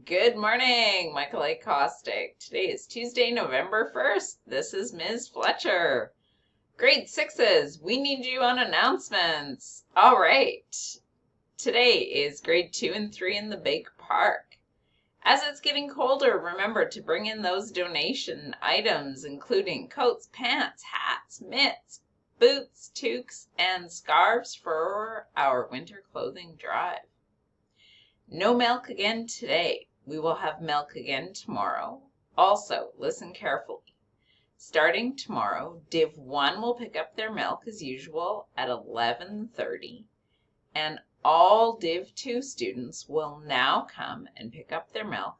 Good morning, Michael A. Caustic. Today is Tuesday, November 1st. This is Ms. Fletcher. Grade 6s, we need you on announcements. All right. Today is grade 2 and 3 in the big park. As it's getting colder, remember to bring in those donation items, including coats, pants, hats, mitts, boots, toques, and scarves for our winter clothing drive. No milk again today. We will have milk again tomorrow. Also, listen carefully. Starting tomorrow, Div 1 will pick up their milk as usual at 11:30, and all Div 2 students will now come and pick up their milk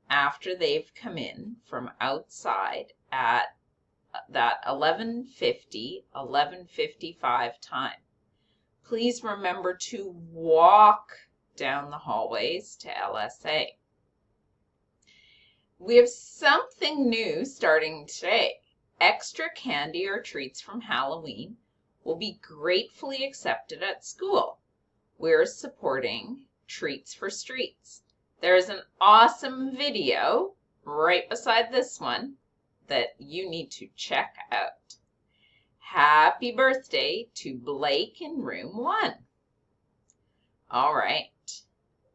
after they've come in from outside at that 11:50, 11:55 time. Please remember to walk down the hallways to LSA. We have something new starting today. Extra candy or treats from Halloween will be gratefully accepted at school. We're supporting Treats for Streets. There's an awesome video right beside this one that you need to check out. Happy birthday to Blake in room 1. All right.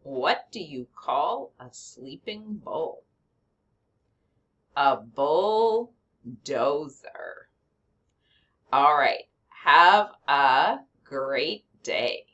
What do you call a sleeping bull? A bulldozer. All right. Have a great day.